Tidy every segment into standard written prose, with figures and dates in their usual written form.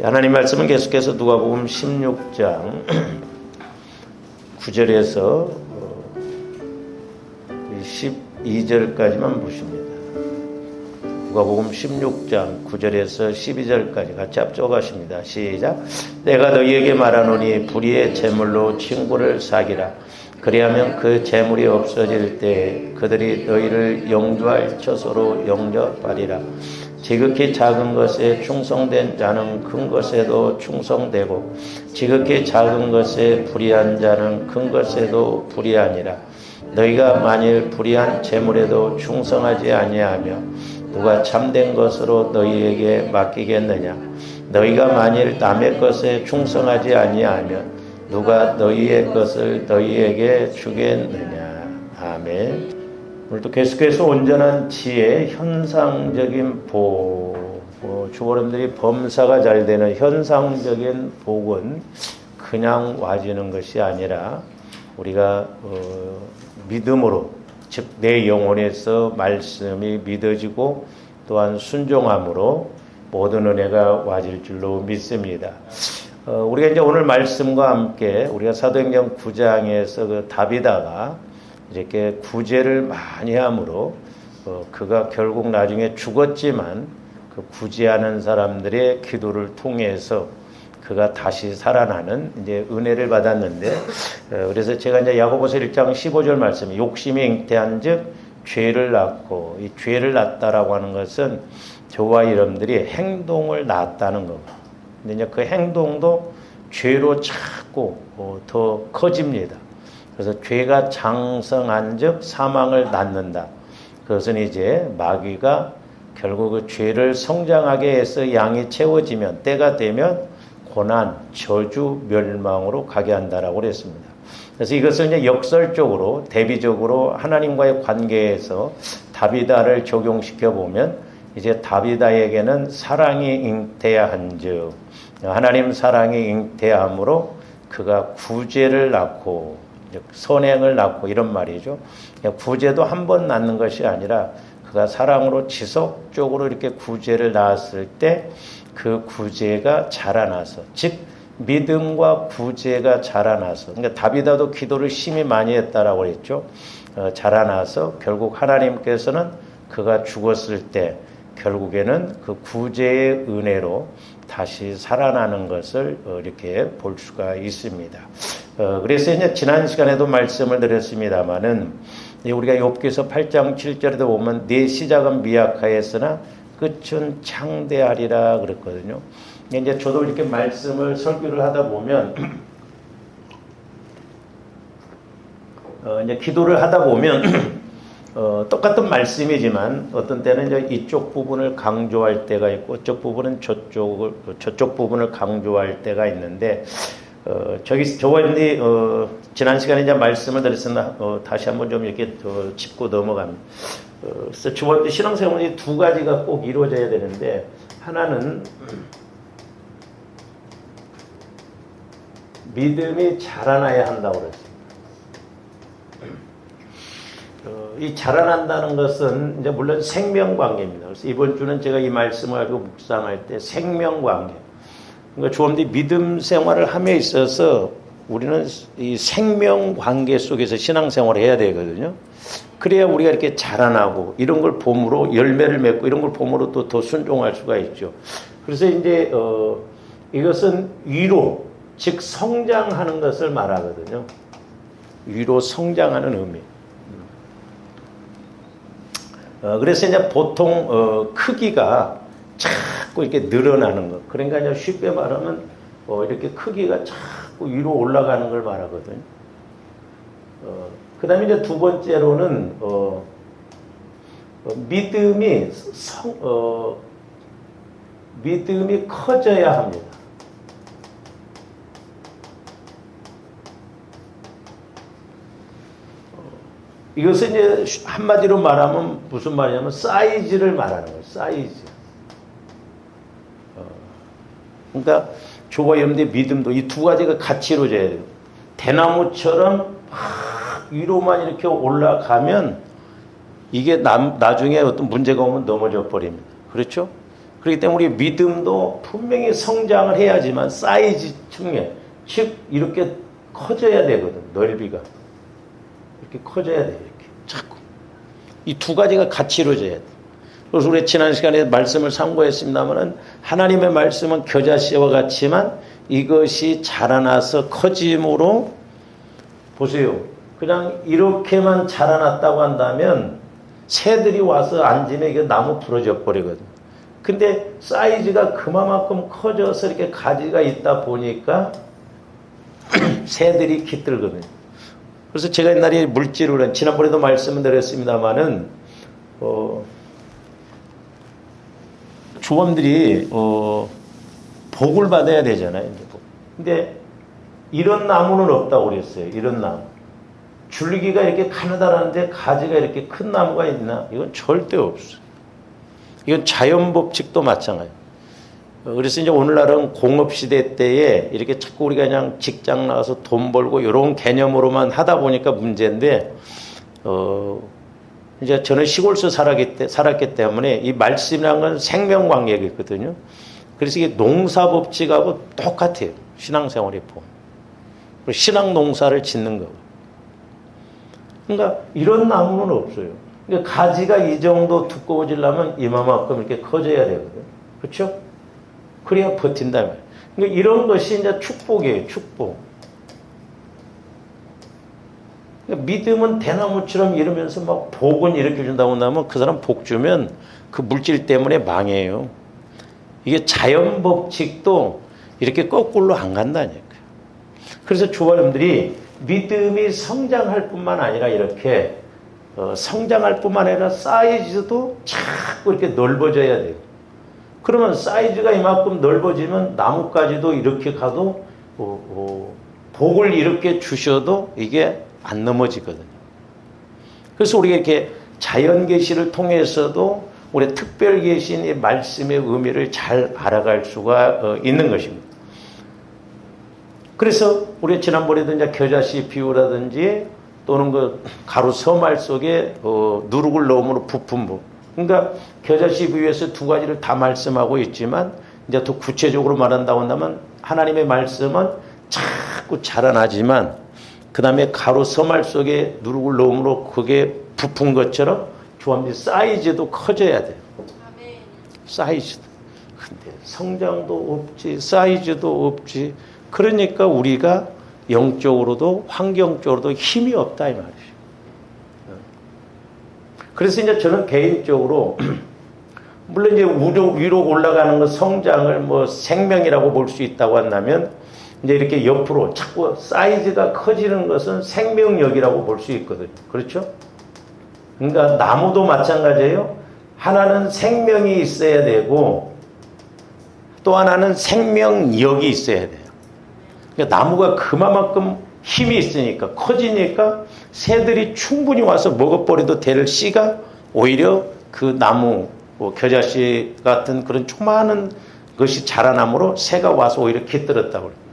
하나님 말씀은 계속해서 누가복음 16장 9절에서 12절까지만 보십니다. 누가복음 16장 9절에서 12절까지 같이 앞서 가십니다. 시작. 내가 너희에게 말하노니 불의의 제물로 친구를 사귀라. 그리하면 그 제물이 없어질 때 그들이 너희를 영주할 처소로 영접하리라. 지극히 작은 것에 충성된 자는 큰 것에도 충성되고 지극히 작은 것에 불의한 자는 큰 것에도 불의하니라. 너희가 만일 불의한 제물에도 충성하지 아니하며 누가 참된 것으로 너희에게 맡기겠느냐. 너희가 만일 남의 것에 충성하지 아니하면 누가 너희의 것을 너희에게 주겠느냐. 아멘. 오늘도 계속해서 온전한 지혜, 현상적인 복, 주어른들이 범사가 잘 되는 현상적인 복은 그냥 와지는 것이 아니라 우리가 믿음으로, 즉 내 영혼에서 말씀이 믿어지고 또한 순종함으로 모든 은혜가 와질 줄로 믿습니다. 우리가 이제 오늘 말씀과 함께 우리가 사도행전 9장에서 그 다비다가 이렇게 구제를 많이 함으로 그가 결국 나중에 죽었지만 그 구제하는 사람들의 기도를 통해서 그가 다시 살아나는 이제 은혜를 받았는데, 그래서 제가 이제 야고보서 1장 15절 말씀, 욕심이 잉태한즉 죄를 낳고, 이 죄를 낳다라고 하는 것은 저와 여러분들이 행동을 낳았다는 겁니다. 근데 이제 그 행동도 죄로 자꾸 더 커집니다. 그래서 죄가 장성한즉 사망을 낳는다. 그것은 이제 마귀가 결국 그 죄를 성장하게 해서 양이 채워지면 때가 되면 고난, 저주, 멸망으로 가게 한다라고 그랬습니다. 그래서 이것을 이제 역설적으로 대비적으로 하나님과의 관계에서 다비다를 적용시켜 보면 이제 다비다에게는 사랑이 잉태한즉 하나님 사랑이 잉태함으로 그가 구제를 낳고 선행을 낳고 이런 말이죠. 구제도 한 번 낳는 것이 아니라 그가 사랑으로 지속적으로 이렇게 구제를 낳았을 때 그 구제가 자라나서, 즉 믿음과 구제가 자라나서, 그러니까 다비다도 기도를 심히 많이 했다라고 했죠. 자라나서 결국 하나님께서는 그가 죽었을 때 결국에는 그 구제의 은혜로 다시 살아나는 것을 이렇게 볼 수가 있습니다. 그래서 이제 지난 시간에도 말씀을 드렸습니다마는 우리가 욥기서 8장 7절에도 보면 내 시작은 미약하였으나 끝은 창대하리라 그랬거든요. 이제 저도 이렇게 말씀을 설교를 하다 보면 이제 기도를 하다 보면 똑같은 말씀이지만 어떤 때는 이제 이쪽 부분을 강조할 때가 있고 이쪽 부분은 저쪽 부분을 강조할 때가 있는데 저와 여러분이 지난 시간에 이제 말씀을 드렸으나 다시 한번 좀 이렇게 짚고 넘어갑니다. 그래서 저와 신앙생활이 두 가지가 꼭 이루어져야 되는데, 하나는 믿음이 자라나야 한다고 그랬습니다. 이 자라난다는 것은 이제 물론 생명관계입니다. 그래서 이번 주는 제가 이 말씀을 가지고 묵상할 때 생명관계, 그러니까 주님이 믿음 생활을 함에 있어서 우리는 이 생명관계 속에서 신앙생활을 해야 되거든요. 그래야 우리가 이렇게 자라나고 이런 걸 봄으로 열매를 맺고 이런 걸 봄으로 또 더 순종할 수가 있죠. 그래서 이제 이것은 위로, 즉 성장하는 것을 말하거든요. 위로 성장하는 의미. 그래서 이제 보통 크기가 자꾸 이렇게 늘어나는 것. 그러니까 이제 쉽게 말하면 이렇게 크기가 자꾸 위로 올라가는 걸 말하거든요. 그 다음에 이제 두 번째로는 믿음이 커져야 합니다. 이것은 이제 한마디로 말하면 무슨 말이냐면 사이즈를 말하는 거예요. 사이즈. 그러니까 저와 여러분들의 믿음도 이 두 가지가 같이 이루어져야 돼요. 대나무처럼 위로만 이렇게 올라가면 이게 나중에 어떤 문제가 오면 넘어져 버립니다. 그렇죠? 그렇기 때문에 우리 믿음도 분명히 성장을 해야지만 사이즈 측면, 즉 이렇게 커져야 되거든. 넓이가 이렇게 커져야 돼. 이렇게 자꾸 이 두 가지가 같이 이루어져야 돼. 그래서 우리 지난 시간에 말씀을 참고했습니다만은 하나님의 말씀은 겨자씨와 같지만 이것이 자라나서 커짐으로 보세요. 그냥 이렇게만 자라났다고 한다면 새들이 와서 앉으면 이게 나무 부러져 버리거든. 근데 사이즈가 그만큼 커져서 이렇게 가지가 있다 보니까 새들이 깃들거든요. 그래서 제가 옛날에 물질을 지난번에도 말씀을 드렸습니다마는 조원들이 복을 받아야 되잖아요. 근데 이런 나무는 없다고 그랬어요. 이런 나무. 줄기가 이렇게 가느다란데 가지가 이렇게 큰 나무가 있나? 이건 절대 없어요. 이건 자연 법칙도 마찬가지. 그래서 이제 오늘날은 공업시대 때에 이렇게 자꾸 우리가 그냥 직장 나가서 돈 벌고 이런 개념으로만 하다 보니까 문제인데, 이제 저는 시골에서 살았기 때문에 이 말씀이라는 건 생명관계거든요. 그래서 이게 농사법칙하고 똑같아요. 신앙생활에 보면. 신앙 농사를 짓는 거고. 그러니까 이런 나무는 없어요. 그러니까 가지가 이 정도 두꺼워지려면 이만큼 이렇게 커져야 되거든요. 그렇죠? 그래야 버틴다 말이에요. 그러니까 이런 것이 이제 축복이에요. 축복. 그러니까 믿음은 대나무처럼 이러면서 막 복은 이렇게 준다고 하면 그 사람 복 주면 그 물질 때문에 망해요. 이게 자연 법칙도 이렇게 거꾸로 안 간다니까요. 그래서 조화님들이 믿음이 성장할 뿐만 아니라 이렇게 성장할 뿐만 아니라 사이즈도 자꾸 이렇게 넓어져야 돼요. 그러면 사이즈가 이만큼 넓어지면 나뭇가지도 이렇게 가도 복을 이렇게 주셔도 이게 안 넘어지거든요. 그래서 우리가 이렇게 자연 계시를 통해서도 우리 특별 계신 말씀의 의미를 잘 알아갈 수가 있는 것입니다. 그래서 우리 지난번에도 이제 겨자씨 비유라든지 또는 그 가루 서말 속에 누룩을 넣음으로 부푼 부. 그러니까 겨자씨 비유에서 두 가지를 다 말씀하고 있지만 이제 더 구체적으로 말한다고 한다면 하나님의 말씀은 자꾸 자라나지만 그 다음에 가루 서말 속에 누룩을 넣음으로 그게 부푼 것처럼 조합이 사이즈도 커져야 돼요. 사이즈도. 근데 성장도 없지, 사이즈도 없지. 그러니까 우리가 영적으로도 환경적으로도 힘이 없다 이 말이죠. 그래서 이제 저는 개인적으로 물론 이제 위로 올라가는 거 성장을 뭐 생명이라고 볼 수 있다고 한다면 이제 이렇게 옆으로 자꾸 사이즈가 커지는 것은 생명력이라고 볼 수 있거든요. 그렇죠? 그러니까 나무도 마찬가지예요. 하나는 생명이 있어야 되고 또 하나는 생명력이 있어야 돼요. 그러니까 나무가 그만큼 힘이 있으니까 커지니까 새들이 충분히 와서 먹어버려도 될 씨가 오히려 그 나무 겨자씨 같은 그런 조그마한 것이 자라남으로 새가 와서 오히려 깃들었다고 그래요.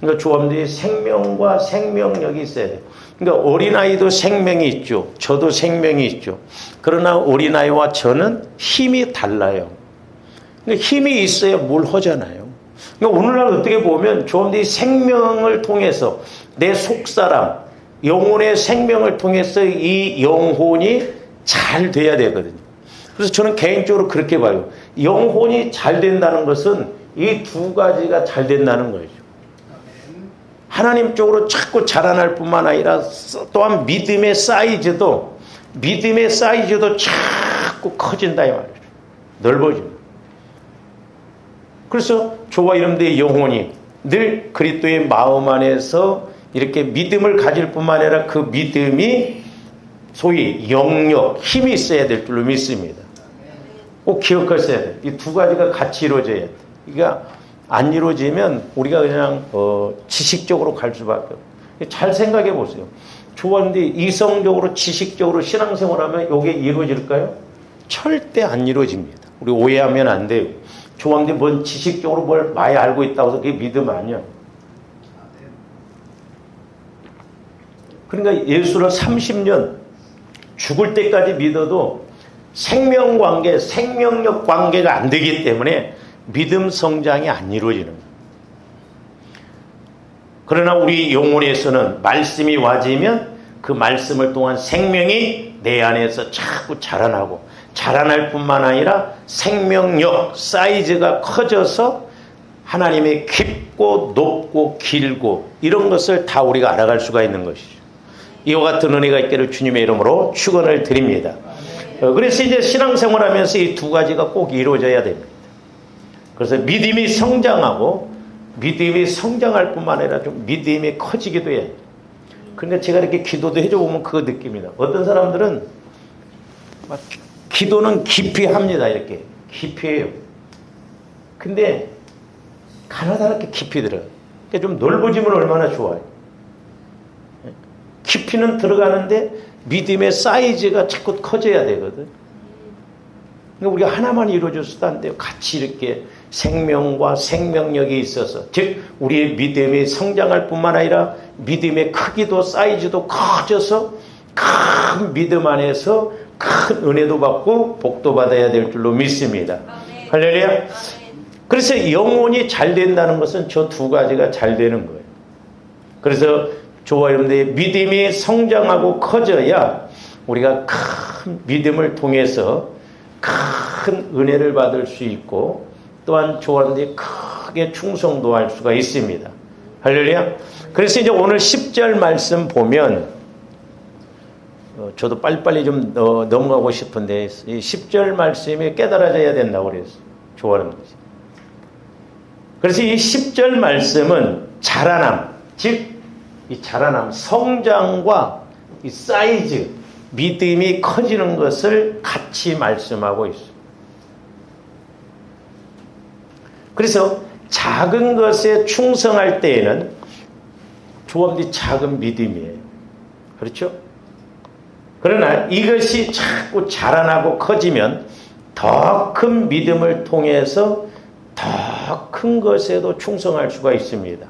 그러니까 조합들이 생명과 생명력이 있어야 돼요. 그러니까 어린아이도 생명이 있죠. 저도 생명이 있죠. 그러나 어린아이와 저는 힘이 달라요. 그러니까 힘이 있어야 뭘 하잖아요. 그러니까 오늘날 어떻게 보면 조합들이 생명을 통해서 내 속사람, 영혼의 생명을 통해서 이 영혼이 잘 돼야 되거든요. 그래서 저는 개인적으로 그렇게 봐요. 영혼이 잘 된다는 것은 이 두 가지가 잘 된다는 거죠. 하나님 쪽으로 자꾸 자라날 뿐만 아니라 또한 믿음의 사이즈도 자꾸 커진다 이 말이죠. 넓어집니다. 그래서 저와 여러분들의 영혼이 늘 그리스도의 마음 안에서 이렇게 믿음을 가질 뿐만 아니라 그 믿음이 소위 영력, 힘이 있어야 될 줄로 믿습니다. 꼭 기억하셔야 돼요. 이 두 가지가 같이 이루어져야 돼요. 그러니까 안 이루어지면 우리가 그냥 지식적으로 갈 수밖에 없어요. 잘 생각해 보세요. 좋았는데 이성적으로 지식적으로 신앙생활하면 이게 이루어질까요? 절대 안 이루어집니다. 우리 오해하면 안 돼요. 좋았는데 뭔 지식적으로 뭘 많이 알고 있다고 해서 그게 믿음 아니야. 그러니까 예수를 30년 죽을 때까지 믿어도 생명 관계, 생명력 관계가 안 되기 때문에 믿음 성장이 안 이루어지는 거예요. 그러나 우리 영혼에서는 말씀이 와지면 그 말씀을 통한 생명이 내 안에서 자꾸 자라나고, 자라날 뿐만 아니라 생명력 사이즈가 커져서 하나님의 깊고 높고 길고 이런 것을 다 우리가 알아갈 수가 있는 것이죠. 이와 같은 은혜가 있기를 주님의 이름으로 축원을 드립니다. 그래서 이제 신앙생활하면서 이 두 가지가 꼭 이루어져야 됩니다. 그래서 믿음이 성장하고, 믿음이 성장할 뿐만 아니라 좀 믿음이 커지기도 해요. 그러니까 제가 이렇게 기도도 해줘 보면 그거 느낍니다. 어떤 사람들은 막 기도는 깊이 합니다. 이렇게 깊이 해요. 근데 가나다랗게 깊이 들어요. 그러니까 좀 넓어지면 얼마나 좋아요. 깊이는 들어가는데 믿음의 사이즈가 자꾸 커져야 되거든. 그러니까 우리가 하나만 이루어져서도 안 돼요. 같이 이렇게 생명과 생명력이 있어서, 즉 우리의 믿음이 성장할 뿐만 아니라 믿음의 크기도 사이즈도 커져서 큰 믿음 안에서 큰 은혜도 받고 복도 받아야 될 줄로 믿습니다. 할렐루야. 그래서 영혼이 잘 된다는 것은 저 두 가지가 잘 되는 거예요. 그래서 저와 여러분들의 믿음이 성장하고 커져야 우리가 큰 믿음을 통해서 큰 은혜를 받을 수 있고, 또한 저와 여러분들이 크게 충성도 할 수가 있습니다. 할렐루야. 그래서 이제 오늘 10절 말씀 보면, 저도 빨리빨리 좀 넘어가고 싶은데, 이 10절 말씀이 깨달아져야 된다고 그랬어요. 저와 여러분들. 그래서 이 10절 말씀은 자라남, 즉 이 자라남, 성장과 이 사이즈, 믿음이 커지는 것을 같이 말씀하고 있어요. 그래서 작은 것에 충성할 때에는 조합이 작은 믿음이에요. 그렇죠? 그러나 이것이 자꾸 자라나고 커지면 더 큰 믿음을 통해서 더 큰 것에도 충성할 수가 있습니다.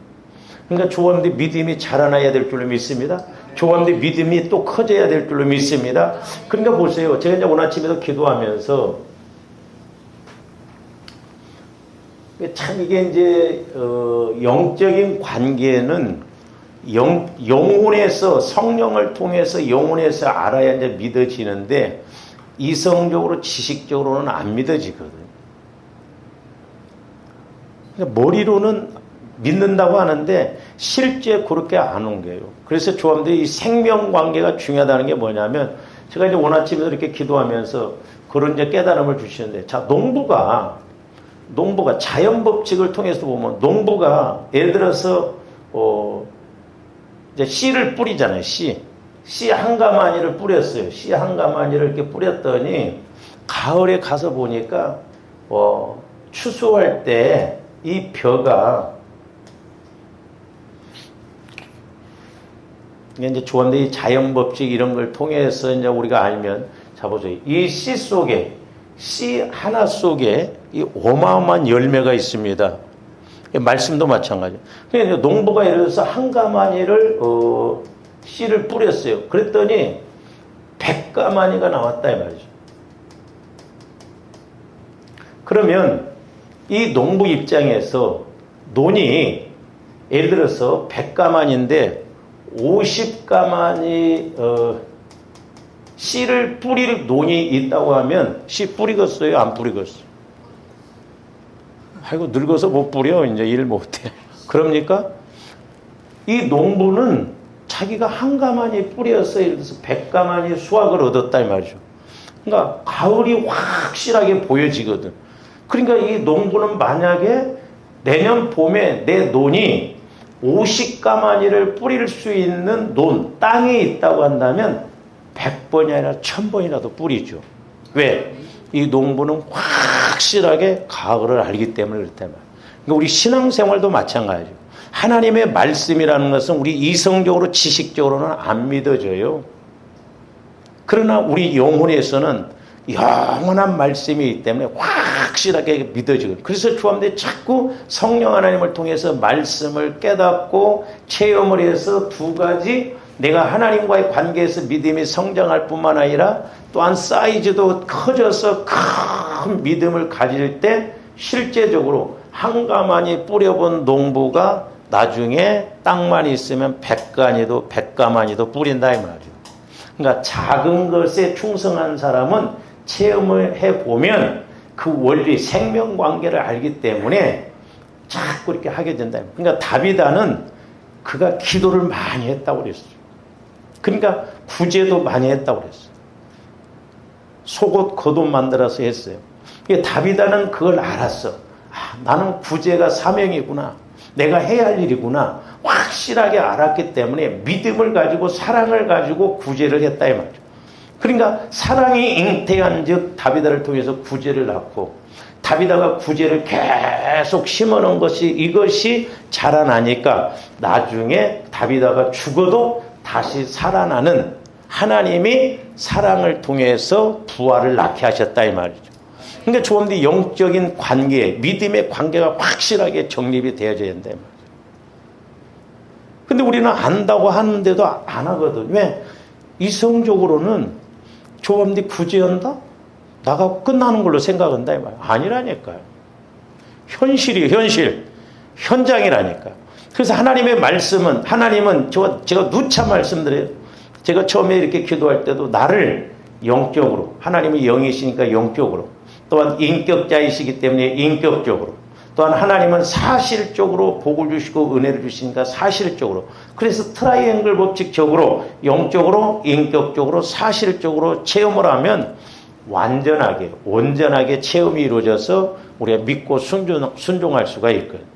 그러니까 조합의 믿음이 자라나야 될 줄로 믿습니다. 조합의 믿음이 또 커져야 될 줄로 믿습니다. 그러니까 보세요. 제가 이제 오늘 아침에도 기도하면서 참 이게 이제 영적인 관계는 영혼에서, 성령을 통해서 영혼에서 알아야 이제 믿어지는데, 이성적으로 지식적으로는 안 믿어지거든. 그러니까 머리로는 믿는다고 하는데 실제 그렇게 안 옮겨요. 그래서 조합들이 이 생명 관계가 중요하다는 게 뭐냐면, 제가 이제 오늘 아침에 이렇게 기도하면서 그런 이제 깨달음을 주시는데, 자, 농부가 자연 법칙을 통해서 보면, 농부가 예를 들어서 이제 씨를 뿌리잖아요. 씨 한 가마니를 뿌렸어요. 씨 한 가마니를 이렇게 뿌렸더니 가을에 가서 보니까 추수할 때 이 벼가, 이제 조합의 자연 법칙 이런 걸 통해서 이제 우리가 알면, 자 보세요. 이 씨 속에, 씨 하나 속에 이 어마어마한 열매가 있습니다. 말씀도 마찬가지예요. 그러니까 농부가 예를 들어서 한 가마니를 씨를 뿌렸어요. 그랬더니 100가마니가 나왔다 이 말이죠. 그러면 이 농부 입장에서 논이 예를 들어서 100가마니인데 50가마니 씨를 뿌릴 논이 있다고 하면 씨 뿌리겠어요? 안 뿌리겠어요? 아이고 늙어서 못 뿌려, 이제 일 못해. 그럽니까? 이 농부는 자기가 한 가마니 뿌려서 예를 들어서 100가마니 수확을 얻었다 이 말이죠. 그러니까 가을이 확실하게 보여지거든. 그러니까 이 농부는 만약에 내년 봄에 내 논이 50가마니를 뿌릴 수 있는 논, 땅이 있다고 한다면 100번이 아니라 1000번이라도 뿌리죠. 왜? 이 농부는 확실하게 가을을 알기 때문에 그렇단 말이에요. 그러니까 우리 신앙생활도 마찬가지죠. 하나님의 말씀이라는 것은 우리 이성적으로, 지식적으로는 안 믿어져요. 그러나 우리 영혼에서는 영원한 말씀이 있기 때문에 확실하게 믿어지거든요. 그래서 주함대 자꾸 성령 하나님을 통해서 말씀을 깨닫고 체험을 해서 두 가지 내가 하나님과의 관계에서 믿음이 성장할 뿐만 아니라 또한 사이즈도 커져서 큰 믿음을 가질 때 실제적으로 한 가마니 뿌려본 농부가 나중에 땅만 있으면 백가마니도 뿌린다 이 말이죠. 그러니까 작은 것에 충성한 사람은 체험을 해보면 그 원리 생명관계를 알기 때문에 자꾸 이렇게 하게 된다. 그러니까 다비다는 그가 기도를 많이 했다고 그랬어요. 그러니까 구제도 많이 했다고 그랬어요. 속옷 겉옷 만들어서 했어요. 다비다는 그걸 알았어. 나는 구제가 사명이구나. 내가 해야 할 일이구나. 확실하게 알았기 때문에 믿음을 가지고 사랑을 가지고 구제를 했다 이 말이죠. 그러니까 사랑이 잉태한 즉 다비다를 통해서 구제를 낳고 다비다가 구제를 계속 심어놓은 것이 이것이 자라나니까 나중에 다비다가 죽어도 다시 살아나는 하나님이 사랑을 통해서 부활을 낳게 하셨다 이 말이죠. 그러니까 조금더 영적인 관계, 믿음의 관계가 확실하게 정립이 되어져야 된다 이 말이죠. 근데 우리는 안다고 하는데도 안 하거든. 왜? 이성적으로는 조금더 구제한다? 나가고 끝나는 걸로 생각한다 이 말이에요. 아니라니까요. 현실이에요. 현실. 현장이라니까요. 그래서 하나님의 말씀은 제가 누차 말씀드려요. 제가 처음에 이렇게 기도할 때도 나를 영적으로, 하나님이 영이시니까 영적으로, 또한 인격자이시기 때문에 인격적으로, 또한 하나님은 사실적으로 복을 주시고 은혜를 주시니까 사실적으로, 그래서 트라이앵글 법칙적으로 영적으로 인격적으로 사실적으로 체험을 하면 완전하게 온전하게 체험이 이루어져서 우리가 믿고 순종할 수가 있거든요.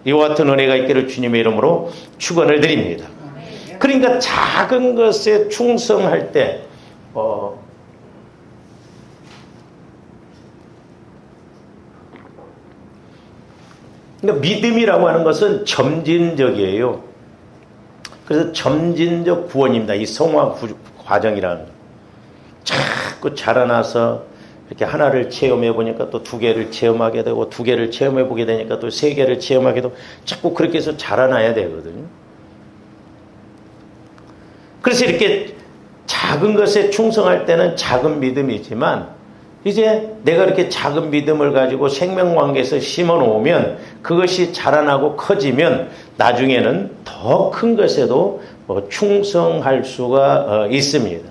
이와 같은 은혜가 있기를 주님의 이름으로 축원을 드립니다. 그러니까 작은 것에 충성할 때 그러니까 믿음이라고 하는 것은 점진적이에요. 그래서 점진적 구원입니다. 이 성화 과정이라는 거. 자꾸 자라나서 이렇게 하나를 체험해 보니까 또 두 개를 체험하게 되고 두 개를 체험해 보게 되니까 또 세 개를 체험하게 되고 자꾸 그렇게 해서 자라나야 되거든요. 그래서 이렇게 작은 것에 충성할 때는 작은 믿음이지만 이제 내가 이렇게 작은 믿음을 가지고 생명관계에서 심어 놓으면 그것이 자라나고 커지면 나중에는 더 큰 것에도 충성할 수가 있습니다.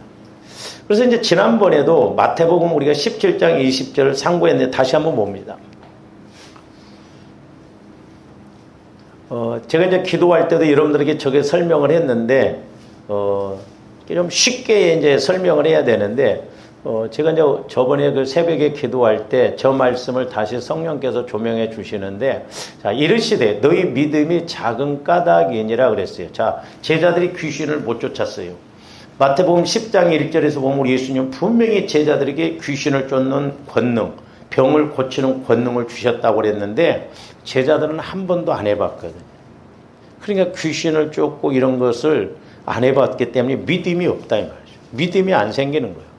그래서 이제 지난번에도 마태복음 우리가 17장 20절을 상고했는데 다시 한번 봅니다. 제가 이제 기도할 때도 여러분들에게 저게 설명을 했는데 좀 쉽게 이제 설명을 해야 되는데 제가 이제 저번에 그 새벽에 기도할 때 저 말씀을 다시 성령께서 조명해 주시는데, 자, 이르시되 너희 믿음이 작은 까닭이니라 그랬어요. 자, 제자들이 귀신을 못 쫓았어요. 마태복음 10장 1절에서 보면 우리 예수님 분명히 제자들에게 귀신을 쫓는 권능, 병을 고치는 권능을 주셨다고 그랬는데 제자들은 한 번도 안 해봤거든요. 그러니까 귀신을 쫓고 이런 것을 안 해봤기 때문에 믿음이 없다 이 말이죠. 믿음이 안 생기는 거예요.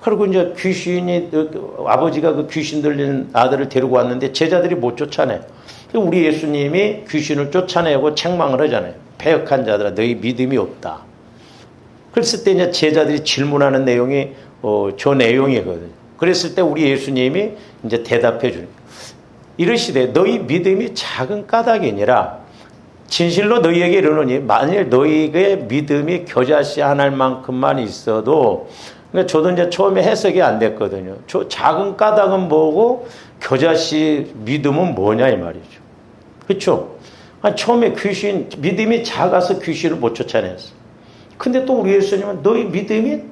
그리고 이제 아버지가 그 귀신 들린 아들을 데리고 왔는데 제자들이 못 쫓아내요. 우리 예수님이 귀신을 쫓아내고 책망을 하잖아요. 패역한 자들아, 너희 믿음이 없다. 그랬을 때 이제 제자들이 질문하는 내용이 저 내용이거든요. 그랬을 때 우리 예수님이 이제 대답해 주는 거예요. 이르시되 너희 믿음이 작은 까닭이니라. 진실로 너희에게 이르노니 만일 너희에게 믿음이 겨자씨 하나만큼만 있어도, 그러니까 저도 이제 처음에 해석이 안 됐거든요. 저 작은 까닭은 뭐고 겨자씨 믿음은 뭐냐 이 말이죠. 그렇죠? 처음에 믿음이 작아서 귀신을 못 쫓아냈어. 근데 또 우리 예수님은 너희 믿음이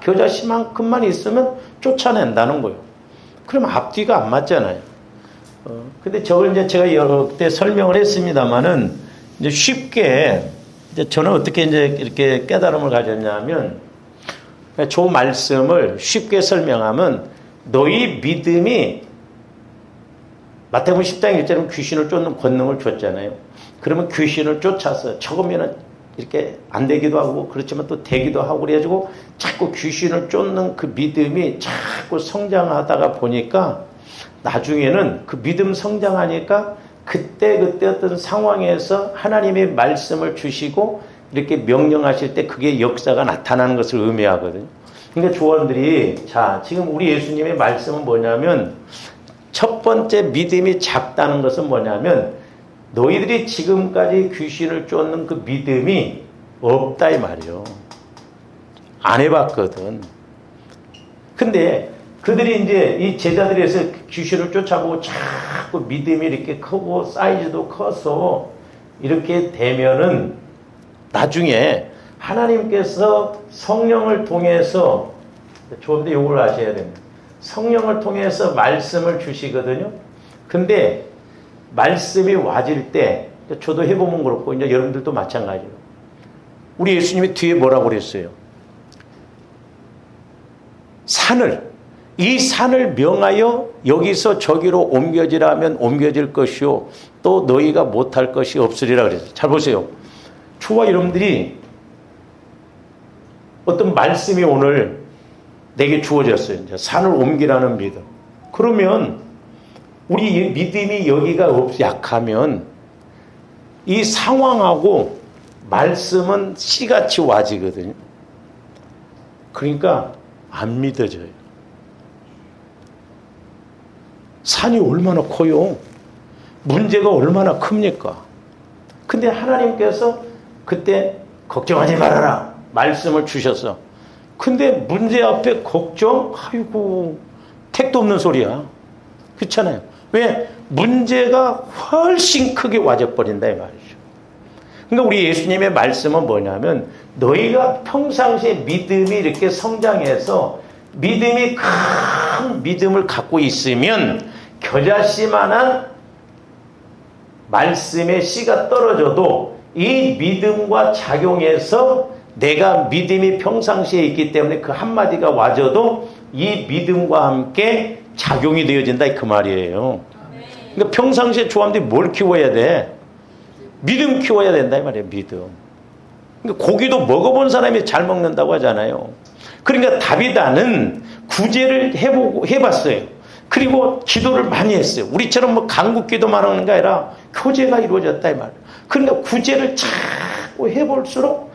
겨자씨만큼만 있으면 쫓아낸다는 거예요. 그럼 앞뒤가 안 맞잖아요. 근데 저걸 이제 제가 여러 때 설명을 했습니다만은 이제 쉽게 이제 저는 어떻게 이제 이렇게 깨달음을 가졌냐면, 저 말씀을 쉽게 설명하면 너희 믿음이 마태복음 10장 1절은 귀신을 쫓는 권능을 줬잖아요. 그러면 귀신을 쫓아서 처음에는 이렇게 안 되기도 하고 그렇지만 또 되기도 하고 그래가지고 자꾸 귀신을 쫓는 그 믿음이 자꾸 성장하다가 보니까 나중에는 그 믿음 성장하니까 그때 어떤 상황에서 하나님의 말씀을 주시고 이렇게 명령하실 때 그게 역사가 나타나는 것을 의미하거든요. 그러니까 조원들이 자 지금 우리 예수님의 말씀은 뭐냐면 첫 번째 믿음이 작다는 것은 뭐냐면 너희들이 지금까지 귀신을 쫓는 그 믿음이 없다 이 말이에요. 안 해봤거든. 근데 그들이 이제 이 제자들에서 귀신을 쫓아보고 자꾸 믿음이 이렇게 크고 사이즈도 커서 이렇게 되면은 나중에 하나님께서 성령을 통해서 좋은데 이걸 아셔야 됩니다. 성령을 통해서 말씀을 주시거든요. 근데 말씀이 와질 때 저도 해보면 그렇고 이제 여러분들도 마찬가지예요. 우리 예수님이 뒤에 뭐라고 그랬어요? 이 산을 명하여 여기서 저기로 옮겨지라 하면 옮겨질 것이요 또 너희가 못할 것이 없으리라 그랬어요. 잘 보세요. 저와 여러분들이 어떤 말씀이 오늘 내게 주어졌어요. 이제 산을 옮기라는 믿음. 그러면 우리 믿음이 여기가 약하면 이 상황하고 말씀은 씨같이 와지거든요. 그러니까 안 믿어져요. 산이 얼마나 커요. 문제가 얼마나 큽니까? 근데 하나님께서 그때 걱정하지 말아라 말씀을 주셨어. 근데 문제 앞에 걱정? 아이고 택도 없는 소리야. 그렇잖아요. 왜? 문제가 훨씬 크게 와져버린다 이 말이죠. 그러니까 우리 예수님의 말씀은 뭐냐면 너희가 평상시에 믿음이 이렇게 성장해서 믿음이 큰 믿음을 갖고 있으면 겨자씨만한 말씀의 씨가 떨어져도 이 믿음과 작용해서 내가 믿음이 평상시에 있기 때문에 그 한마디가 와져도 이 믿음과 함께 작용이 되어진다 그 말이에요. 그러니까 평상시에 조함들이 뭘 키워야 돼? 믿음 키워야 된다 이 말이에요. 믿음. 그러니까 고기도 먹어본 사람이 잘 먹는다고 하잖아요. 그러니까 다비다는 구제를 해봤어요. 그리고 기도를 많이 했어요. 우리처럼 뭐 간국 기도만 하는 게 아니라 교제가 이루어졌다 이 말이에요. 그러니까 구제를 자꾸 해볼수록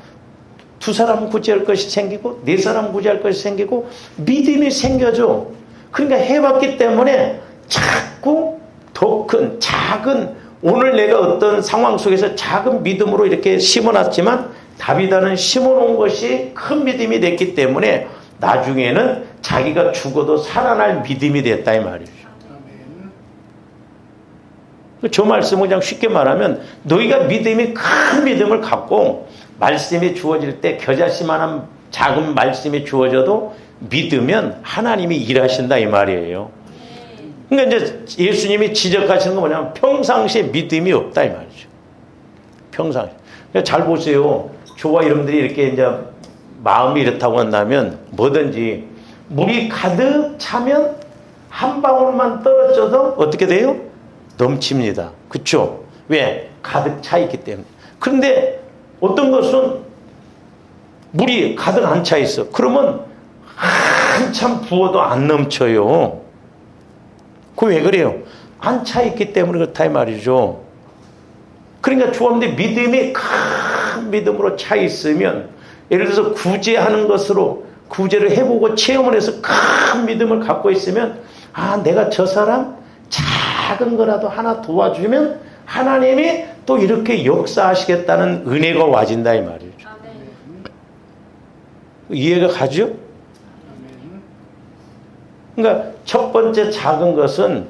두 사람은 구제할 것이 생기고 네 사람은 구제할 것이 생기고 믿음이 생겨져. 그러니까 해봤기 때문에 자꾸 더 큰 작은 오늘 내가 어떤 상황 속에서 작은 믿음으로 이렇게 심어놨지만 다비다는 심어놓은 것이 큰 믿음이 됐기 때문에 나중에는 자기가 죽어도 살아날 믿음이 됐다 이 말이죠. 저 말씀을 그냥 쉽게 말하면 너희가 믿음이 큰 믿음을 갖고 말씀이 주어질 때 겨자씨만한 작은 말씀이 주어져도 믿으면 하나님이 일하신다 이 말이에요. 그러니까 이제 예수님이 지적하시는 건 뭐냐면 평상시에 믿음이 없다 이 말이죠. 평상시. 그러니까 잘 보세요. 저와 여러분들이 이렇게 이제 마음이 이렇다고 한다면 뭐든지 물이 가득 차면 한 방울만 떨어져도 어떻게 돼요? 넘칩니다. 그렇죠? 왜? 가득 차 있기 때문에. 그런데 어떤 것은 물이 가득 안 차 있어. 그러면 한참 부어도 안 넘쳐요. 그 왜 그래요? 안 차 있기 때문에 그렇다 이 말이죠. 그러니까 조합원들 믿음이 큰 믿음으로 차 있으면 예를 들어서 구제하는 것으로 구제를 해보고 체험을 해서 큰 믿음을 갖고 있으면 아 내가 저 사람 작은 거라도 하나 도와주면 하나님이 또 이렇게 역사하시겠다는 은혜가 와진다 이 말이죠. 이해가 가죠? 그러니까 첫 번째 작은 것은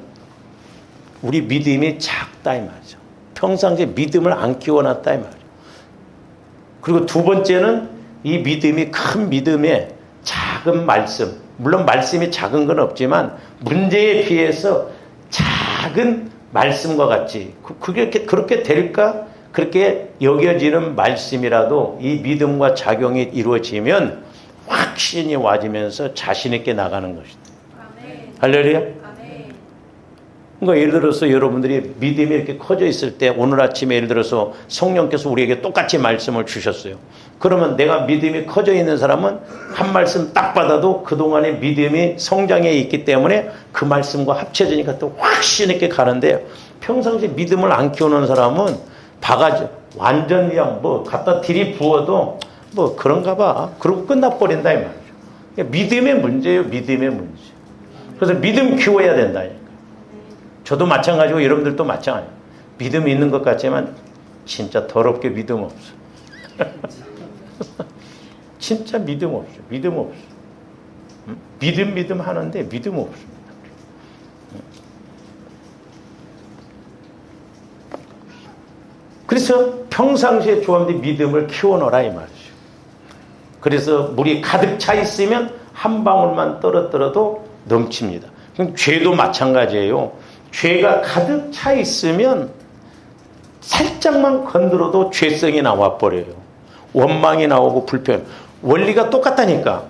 우리 믿음이 작다 이 말이죠. 평상시에 믿음을 안 키워놨다 이 말이에요. 그리고 두 번째는 이 믿음이 큰 믿음에 작은 말씀, 물론 말씀이 작은 건 없지만 문제에 비해서 작은 말씀과 같이 그렇게 될까? 그렇게 여겨지는 말씀이라도 이 믿음과 작용이 이루어지면 확신이 와지면서 자신 있게 나가는 것이다. 할렐루야. 그러니까 예를 들어서 여러분들이 믿음이 이렇게 커져 있을 때 오늘 아침에 예를 들어서 성령께서 우리에게 똑같이 말씀을 주셨어요. 그러면 내가 믿음이 커져 있는 사람은 한 말씀 딱 받아도 그동안의 믿음이 성장해 있기 때문에 그 말씀과 합쳐지니까 또 확신 있게 가는데 평상시 믿음을 안 키우는 사람은 바가지 완전 그냥 뭐 갖다 들이부어도 뭐 그런가 봐. 그러고 끝나버린다 이 말이죠. 믿음의 문제예요. 믿음의 문제. 그래서 믿음 키워야 된다니까. 저도 마찬가지고 여러분들도 마찬가지예요. 믿음이 있는 것 같지만 진짜 더럽게 믿음 없어. 진짜 믿음 없어. 믿음 없어. 믿음 하는데 믿음 없습니다. 그래서 평상시에 조합된 믿음을 키워놓으라 이 말이죠. 그래서 물이 가득 차 있으면 한 방울만 떨어뜨려도 넘칩니다. 그럼 죄도 마찬가지예요. 죄가 가득 차 있으면 살짝만 건드려도 죄성이 나와버려요. 원망이 나오고 불편. 원리가 똑같다니까.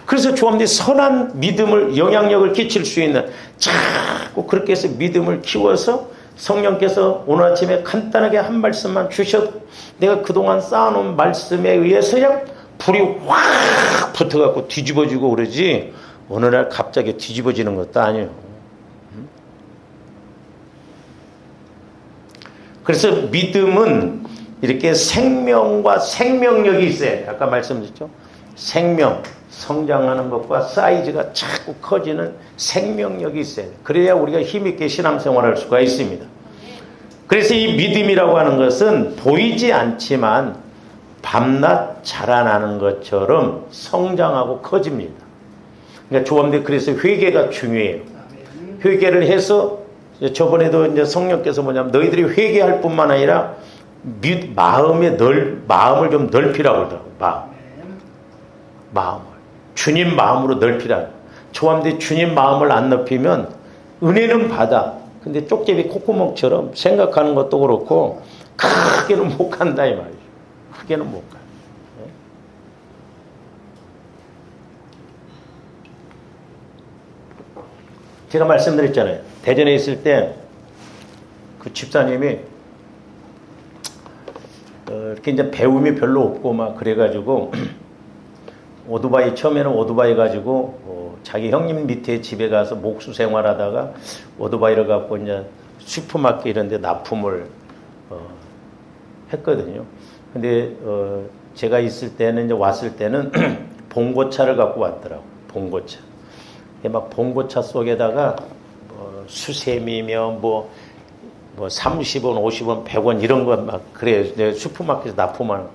그래서 조합된 선한 믿음을 영향력을 끼칠 수 있는 자꾸 그렇게 해서 믿음을 키워서 성령께서 오늘 아침에 간단하게 한 말씀만 주셔도 내가 그동안 쌓아놓은 말씀에 의해서 그냥 불이 확 붙어갖고 뒤집어지고 그러지 어느 날 갑자기 뒤집어지는 것도 아니에요. 그래서 믿음은 이렇게 생명과 생명력이 있어요. 아까 말씀드렸죠. 생명, 성장하는 것과 사이즈가 자꾸 커지는 생명력이 있어야 돼요. 그래야 우리가 힘있게 신앙생활을 할 수가 있습니다. 그래서 이 믿음이라고 하는 것은 보이지 않지만 밤낮 자라나는 것처럼 성장하고 커집니다. 그러니까 조합대 그래서 회개가 중요해요. 회개를 해서 저번에도 이제 성령께서 뭐냐면 너희들이 회개할 뿐만 아니라 마음을 좀 넓히라고 그러더라고요. 마음을. 주님 마음으로 넓히라. 조합대 주님 마음을 안 넓히면 은혜는 받아. 근데 쪽제비 콧구멍처럼 생각하는 것도 그렇고 크게는 못 간다 이 말이죠. 크게는 못 가. 제가 말씀드렸잖아요. 대전에 있을 때 그 집사님이 이렇게 이제 배움이 별로 없고 막 그래가지고 오토바이 처음에는 오토바이 가지고 자기 형님 밑에 집에 가서 목수 생활하다가 오토바이를 갖고 이제 슈퍼마켓 이런 데 납품을 했거든요. 근데 제가 있을 때는 이제 왔을 때는 봉고차를 갖고 왔더라고. 봉고차. 막 봉고차 속에다가 수세미며 뭐 30원, 50원, 100원 이런 거 막 그래. 슈퍼마켓에서 납품하는.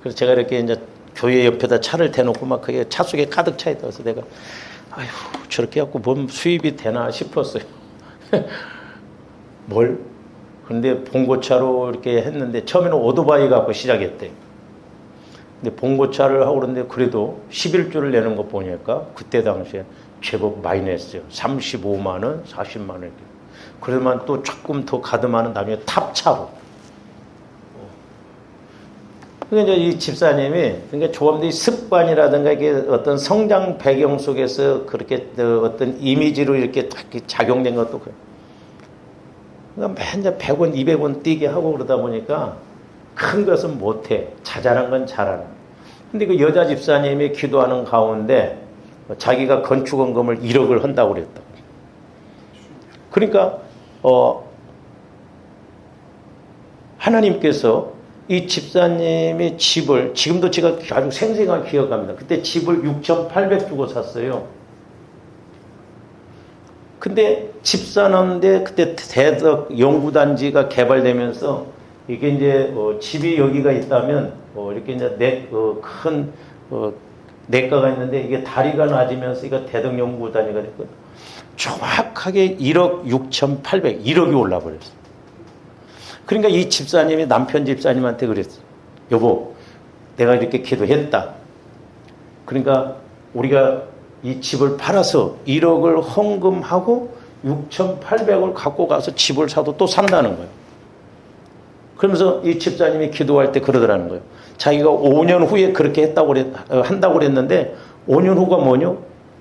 그래서 제가 이렇게 이제 교회 옆에다 차를 대놓고 막 그게 차 속에 가득 차 있다. 그래서 내가 아휴 저렇게 갖고 뭔 수입이 되나 싶었어요. 뭘? 근데 봉고차로 이렇게 했는데 처음에는 오토바이 갖고 시작했대. 근데 봉고차를 하고 그러는데 그래도 11조를 내는 거 보니까 그때 당시에 제법 많이 냈어요. 35만 원, 40만 원 이렇게. 그러면 또 조금 더 가듬하는 다음에 탑차로. 그러니까 이제 이 집사님이 그러니까 조합의 습관이라든가 이게 어떤 성장 배경 속에서 그렇게 어떤 이미지로 이렇게 딱 작용된 것도 그래요. 그러니까 맨날 100원, 200원 뛰게 하고 그러다 보니까 큰 것은 못해. 자잘한 건 잘하는. 근데 그 여자 집사님이 기도하는 가운데 자기가 건축원금을 1억을 한다고 그랬다. 그러니까 하나님께서 이 집사님의 집을 지금도 제가 아주 생생하게 기억합니다. 그때 집을 6,800 주고 샀어요. 근데 집 사는데 그때 대덕 연구단지가 개발되면서 이게 이제 집이 여기가 있다면 이렇게 이제 큰 내과가 있는데 이게 다리가 낮으면서 이거 대덕 연구단지가 됐거든요. 정확하게 1억 6,800, 1억이 올라버렸어요. 그러니까 이 집사님이 남편 집사님한테 그랬어요. 여보, 내가 이렇게 기도했다. 그러니까 우리가 이 집을 팔아서 1억을 헌금하고 6,800을 갖고 가서 집을 사도 또 산다는 거예요. 그러면서 이 집사님이 기도할 때 그러더라는 거예요. 자기가 5년 후에 그렇게 한다고 그랬는데 5년 후가 뭐냐?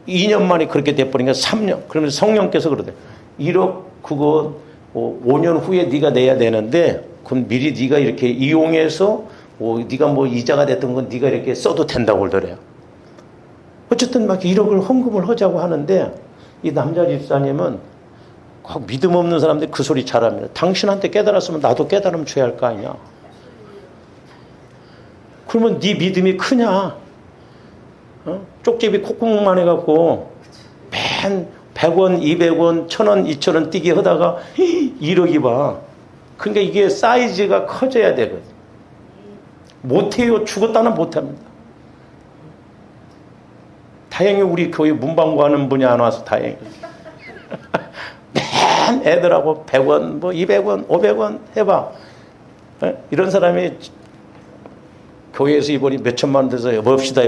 2년 만에 그렇게 돼버리니까 3년. 그러면서 성령께서 그러대. 1억 그거 5년 후에 네가 내야 되는데 그건 미리 네가 이렇게 이용해서 네가 뭐 이자가 됐던 건 네가 이렇게 써도 된다고 그러더래요. 어쨌든 막 1억을 헌금을 하자고 하는데 이 남자 집사님은 꼭 믿음 없는 사람들이 그 소리 잘합니다. 당신한테 깨달았으면 나도 깨달음 줘야 할 거 아니냐. 그러면 네 믿음이 크냐? 쪽제비 콧구멍만 해갖고 맨 100원, 200원, 1000원, 2000원 뛰기 하다가 1억이 봐. 그러니까 이게 사이즈가 커져야 되거든. 못해요. 죽었다는 못합니다. 다행히 우리 교회 문방구 하는 분이 안 와서 다행이에요. 맨 애들하고 100원, 뭐 200원, 500원 해봐. 이런 사람이 교회에서 이번에 몇 천만 원 돼서 봅시다.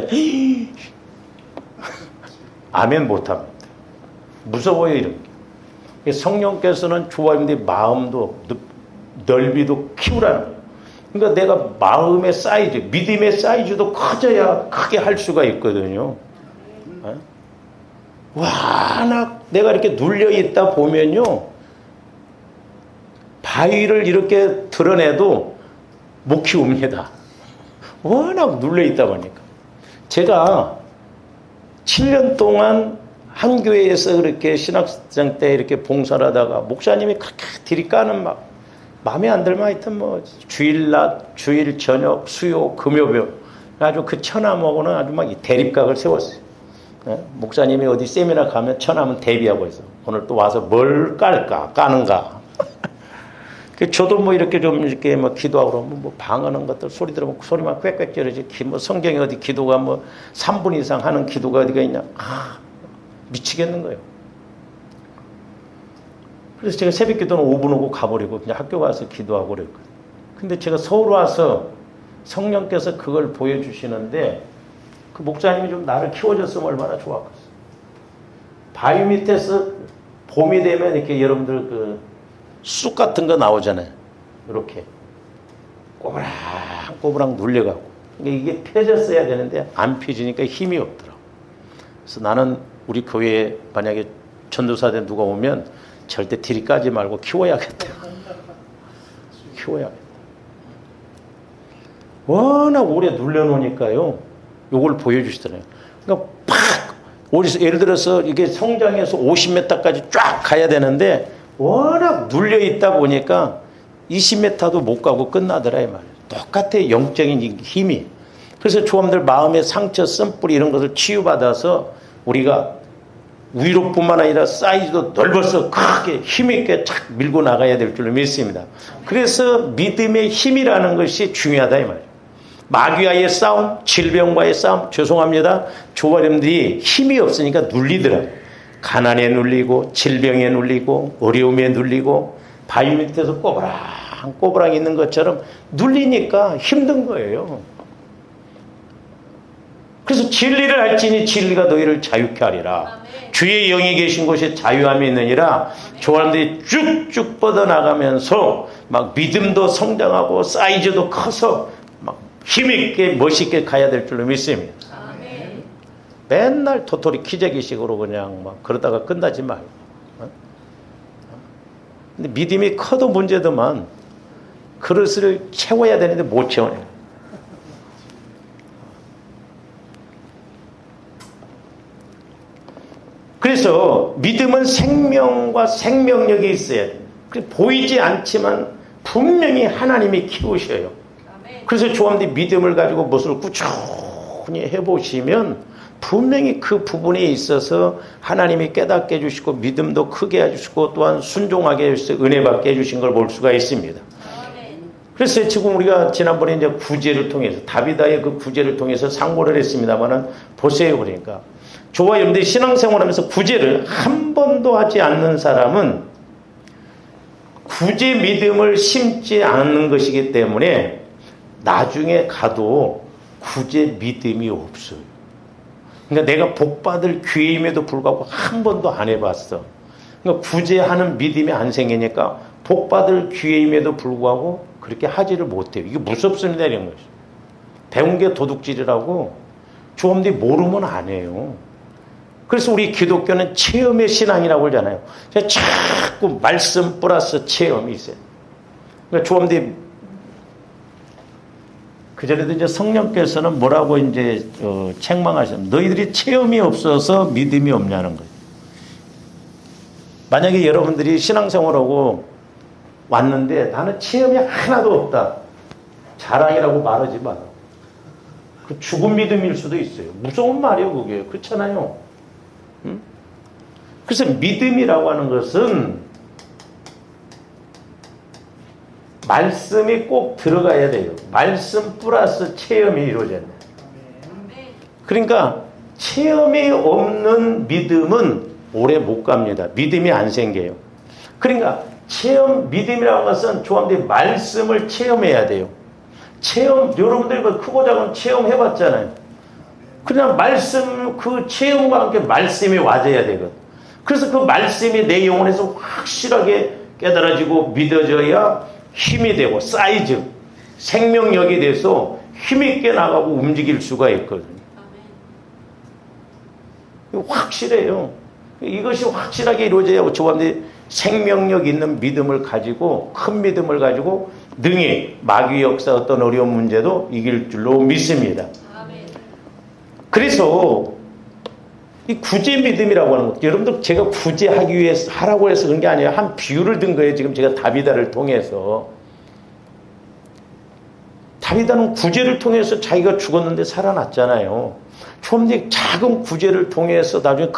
아멘 못합니다. 무서워요, 이런 게. 성령께서는 조아님들의 마음도 넓이도 키우라는 거예요. 그러니까 내가 마음의 사이즈, 믿음의 사이즈도 커져야 크게 할 수가 있거든요. 워낙 내가 이렇게 눌려있다 보면요, 바위를 이렇게 드러내도 못 키웁니다. 워낙 눌려있다 보니까. 제가 7년 동안 한 교회에서 그렇게 신학생 때 이렇게 봉사를 하다가 목사님이 그렇게 들이까는 막 마음에 안 들면 하여튼 뭐 주일 낮, 주일 저녁, 수요, 금요별 아주 그 처남하고는 아주 막 대립각을 세웠어요. 목사님이 어디 세미나 가면 처남은 대비하고 있어. 오늘 또 와서 뭘 깔까? 까는가? 저도 뭐 이렇게 좀 이렇게 뭐 기도하고 그러면 뭐 방언하는 것들 소리 들으면 소리만 꽥꽥 찌르지. 뭐 성경에 어디 기도가 뭐 3분 이상 하는 기도가 어디가 있냐. 미치겠는 거예요. 그래서 제가 새벽 기도는 5분 오고 가버리고 그냥 학교 가서 기도하고 그랬거든요. 근데 제가 서울 와서 성령께서 그걸 보여주시는데 그 목사님이 좀 나를 키워줬으면 얼마나 좋았겠어요. 바위 밑에서 봄이 되면 이렇게 여러분들 그 쑥 같은 거 나오잖아요. 이렇게 꼬부랑 눌려가고. 그러니까 이게 펴졌어야 되는데 안 펴지니까 힘이 없더라고. 그래서 나는 우리 교회에 만약에 전도사대 누가 오면 절대 들이까지 말고 키워야겠다. 키워야겠다. 워낙 오래 눌려놓으니까요. 요걸 보여주시더라고요. 그러니까 팍! 예를 들어서 이게 성장해서 50m까지 쫙 가야 되는데 워낙 눌려있다 보니까 20m도 못 가고 끝나더라 이 말이에요. 똑같아 영적인 힘이. 그래서 조함들 마음의 상처, 쓴뿌리 이런 것을 치유받아서 우리가 위로뿐만 아니라 사이즈도 넓어서 크게 힘있게 착 밀고 나가야 될 줄로 믿습니다. 그래서 믿음의 힘이라는 것이 중요하다 이 말이에요. 마귀와의 싸움, 질병과의 싸움, 죄송합니다. 조아님들이 힘이 없으니까 눌리더라고요. 가난에 눌리고 질병에 눌리고 어려움에 눌리고 바위 밑에서 꼬부랑 있는 것처럼 눌리니까 힘든 거예요. 그래서 진리를 할지니 진리가 너희를 자유케 하리라. 주의 영이 계신 곳에 자유함이 있느니라. 조아님들이 쭉쭉 뻗어나가면서 막 믿음도 성장하고 사이즈도 커서 막 힘있게 멋있게 가야 될 줄로 믿습니다. 맨날 도토리 키재기식으로 그냥 막 그러다가 끝나지 말고. 근데 믿음이 커도 문제더만 그릇을 채워야 되는데 못 채워요. 그래서 믿음은 생명과 생명력이 있어야 돼요. 보이지 않지만 분명히 하나님이 키우셔요. 그래서 조함들이 믿음을 가지고 무엇을 꾸준히 해보시면 분명히 그 부분에 있어서 하나님이 깨닫게 해주시고 믿음도 크게 해주시고 또한 순종하게 해주셔서 은혜 받게 해주신 걸 볼 수가 있습니다. 그래서 지금 우리가 지난번에 이제 구제를 통해서 다비다의 그 구제를 통해서 상고를 했습니다만은 보세요. 그러니까 저와 여러분들이 신앙생활하면서 구제를 한 번도 하지 않는 사람은 구제 믿음을 심지 않는 것이기 때문에 나중에 가도 구제 믿음이 없어요. 그러니까 내가 복받을 기회임에도 불구하고 한 번도 안 해봤어. 그러니까 구제하는 믿음이 안 생기니까 복받을 기회임에도 불구하고 그렇게 하지를 못해요. 이게 무섭습니다 이런 것이. 배운 게 도둑질이라고 조금들이 모르면 안 해요. 그래서 우리 기독교는 체험의 신앙이라고 그러잖아요. 자꾸 말씀 플러스 체험이 있어요. 그러니까 조금들이 그전에도 이제 성령께서는 뭐라고 이제 책망하셨습니다. 너희들이 체험이 없어서 믿음이 없냐는 거예요. 만약에 여러분들이 신앙생활하고 왔는데 나는 체험이 하나도 없다. 자랑이라고 말하지 마라. 그 죽은 믿음일 수도 있어요. 무서운 말이에요, 그게. 그렇잖아요. 응? 그래서 믿음이라고 하는 것은 말씀이 꼭 들어가야 돼요. 말씀 플러스 체험이 이루어져야 돼요. 그러니까 체험이 없는 믿음은 오래 못 갑니다. 믿음이 안 생겨요. 그러니까 믿음이라는 것은 조합들이 말씀을 체험해야 돼요. 여러분들 그 크고 작은 체험해봤잖아요. 그냥 그 체험과 함께 말씀이 와줘야 되거든. 그래서 그 말씀이 내 영혼에서 확실하게 깨달아지고 믿어져야 힘이 되고 사이즈, 생명력이 돼서 힘있게 나가고 움직일 수가 있거든요. 확실해요. 이것이 확실하게 이루어져야 저한테 생명력 있는 믿음을 가지고 큰 믿음을 가지고 능히 마귀 역사 어떤 어려운 문제도 이길 줄로 믿습니다. 그래서 이 구제 믿음이라고 하는 것, 여러분들 제가 구제하기 위해서 하라고 해서 그런 게 아니에요. 한 비유를 든 거예요. 지금 제가 다비다를 통해서. 다비다는 구제를 통해서 자기가 죽었는데 살아났잖아요. 좀 더 작은 구제를 통해서 나중에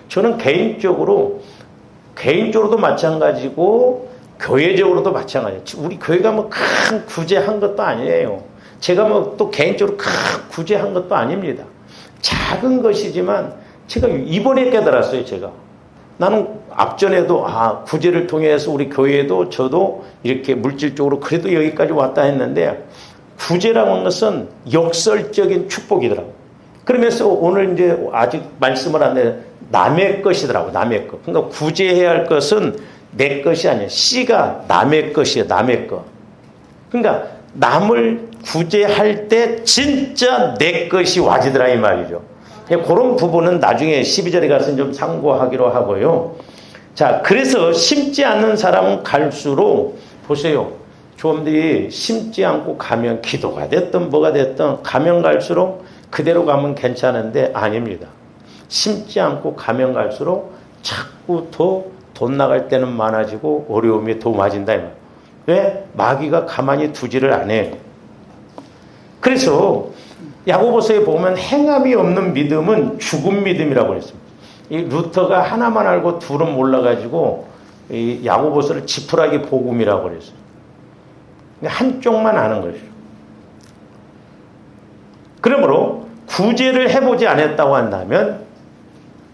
저는 개인적으로도 마찬가지고 교회적으로도 마찬가지예요. 우리 교회가 뭐 큰 구제한 것도 아니에요. 제가 뭐 또 개인적으로 큰 구제한 것도 아닙니다. 작은 것이지만 제가 이번에 깨달았어요. 제가 나는 앞전에도 구제를 통해서 우리 교회도 저도 이렇게 물질적으로 그래도 여기까지 왔다 했는데 구제라고 하는 것은 역설적인 축복이더라고요. 그러면서 오늘 이제 아직 말씀을 안 해, 남의 것이더라고, 남의 것. 그러니까 구제해야 할 것은 내 것이 아니에요. 씨가 남의 것이에요, 남의 것. 그러니까 남을 구제할 때 진짜 내 것이 와지더라, 이 말이죠. 그런 부분은 나중에 12절에 가서 좀 상고하기로 하고요. 자, 그래서 심지 않는 사람은 갈수록, 보세요. 조험들이 심지 않고 가면 기도가 됐든 뭐가 됐든 가면 갈수록 그대로 가면 괜찮은데 아닙니다. 심지 않고 가면 갈수록 자꾸 더 돈 나갈 때는 많아지고 어려움이 더 많아진다. 왜? 마귀가 가만히 두지를 않아요. 그래서 야고보서에 보면 행함이 없는 믿음은 죽은 믿음이라고 했습니다. 이 루터가 하나만 알고 둘은 몰라가지고 이 야고보서를 지푸라기 복음이라고 그랬어요. 한쪽만 아는 것이죠. 그러므로 구제를 해보지 않았다고 한다면,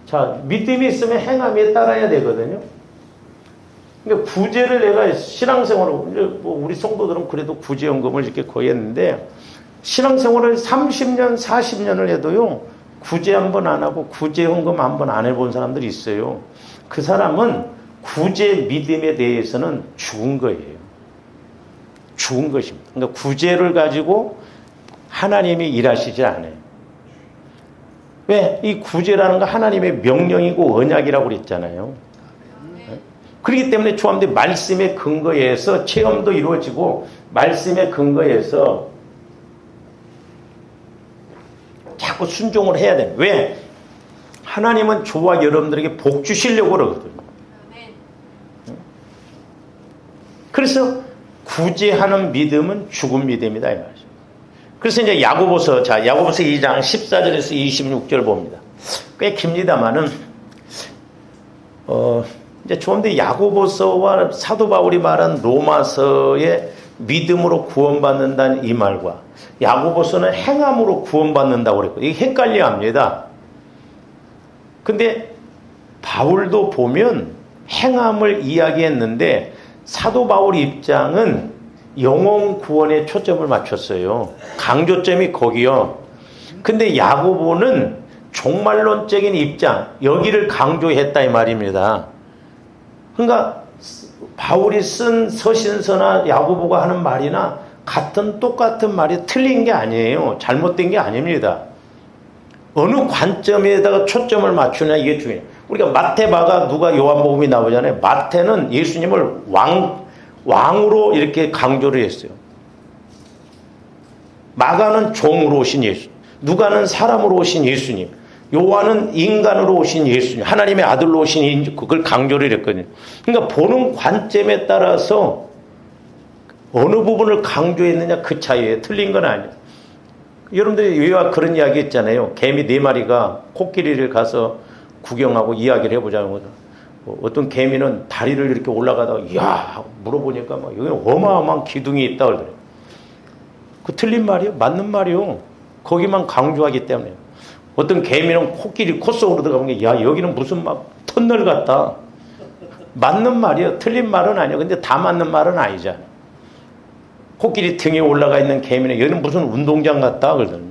자, 믿음이 있으면 행함에 따라야 되거든요. 그러니까 구제를 내가 신앙생활로, 뭐 우리 성도들은 그래도 구제연금을 이렇게 거의 했는데, 신앙생활을 30년, 40년을 해도요, 구제 한 번 안 하고 구제연금 한 번 안 해본 사람들이 있어요. 그 사람은 구제 믿음에 대해서는 죽은 거예요. 죽은 것입니다. 그러니까 구제를 가지고 하나님이 일하시지 않아요. 왜? 이 구제라는 거 하나님의 명령이고 언약이라고 그랬잖아요. 그렇기 때문에 조합들 말씀의 근거에서 체험도 이루어지고 말씀의 근거에서 자꾸 순종을 해야 돼요. 왜? 하나님은 저와 여러분들에게 복 주시려고 그러거든요. 그래서 구제하는 믿음은 죽은 믿음이다 이 말이죠. 그래서 이제 야고보서 2장 14절에서 26절 봅니다. 꽤 깁니다만은 이제 좀 더 야고보서와 사도 바울이 말한 로마서의 믿음으로 구원받는다는 이 말과 야고보서는 행함으로 구원받는다고 그랬고 이게 헷갈려 합니다. 근데 바울도 보면 행함을 이야기했는데 사도 바울 입장은 영혼 구원에 초점을 맞췄어요. 강조점이 거기요. 근데 야고보는 종말론적인 입장, 여기를 강조했다 이 말입니다. 그러니까 바울이 쓴 서신서나 야고보가 하는 말이나 똑같은 말이 틀린 게 아니에요. 잘못된 게 아닙니다. 어느 관점에다가 초점을 맞추냐 이게 중요해요. 우리가 마태, 마가, 누가, 요한복음이 나오잖아요. 마태는 예수님을 왕으로 이렇게 강조를 했어요. 마가는 종으로 오신 예수, 누가는 사람으로 오신 예수님, 요한은 인간으로 오신 예수님, 하나님의 아들로 오신 그걸 강조를 했거든요. 그러니까 보는 관점에 따라서 어느 부분을 강조했느냐 그 차이에 틀린 건 아니에요. 여러분들이 왜와 그런 이야기 있잖아요. 개미 4마리가 코끼리를 가서 구경하고 이야기를 해보자는 거죠. 어떤 개미는 다리를 이렇게 올라가다가 이야 물어보니까 막 여기 어마어마한 기둥이 있다 그러더래요. 그 틀린 말이요? 맞는 말이요. 거기만 강조하기 때문에. 어떤 개미는 코끼리 코 속으로 들어가면 야 여기는 무슨 막 터널 같다. 맞는 말이요. 틀린 말은 아니에요. 근데 다 맞는 말은 아니잖아요. 코끼리 등에 올라가 있는 개미는 여기는 무슨 운동장 같다 그러더니.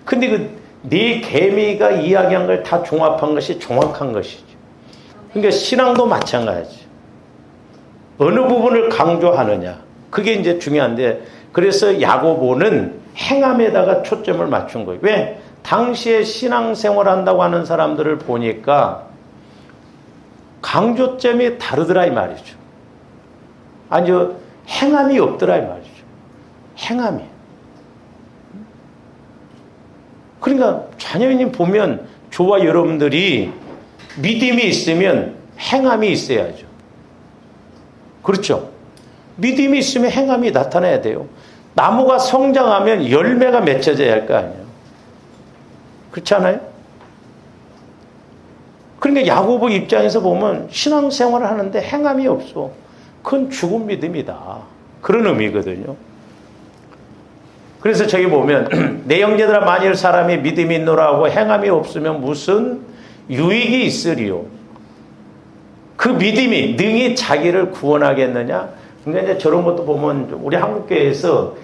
근데 그 네 개미가 이야기한 걸 다 종합한 것이 정확한 것이죠. 그러니까 신앙도 마찬가지죠. 어느 부분을 강조하느냐 그게 이제 중요한데 그래서 야고보는 행함에다가 초점을 맞춘 거예요. 왜? 당시에 신앙생활 한다고 하는 사람들을 보니까 강조점이 다르더라 이 말이죠. 아니 행함이 없더라 이 말이죠. 행함이. 그러니까 자녀님 보면 저와 여러분들이 믿음이 있으면 행함이 있어야죠. 그렇죠? 믿음이 있으면 행함이 나타나야 돼요. 나무가 성장하면 열매가 맺혀져야 할 거 아니에요. 그렇지 않아요? 그러니까 야고보 입장에서 보면 신앙생활을 하는데 행함이 없어. 그건 죽은 믿음이다. 그런 의미거든요. 그래서 저기 보면 내 형제들아 만일 사람이 믿음이 있노라 하고 행함이 없으면 무슨 유익이 있으리요. 그 믿음이 능히 자기를 구원하겠느냐. 그러니까 이제 저런 것도 보면 우리 한국교회에서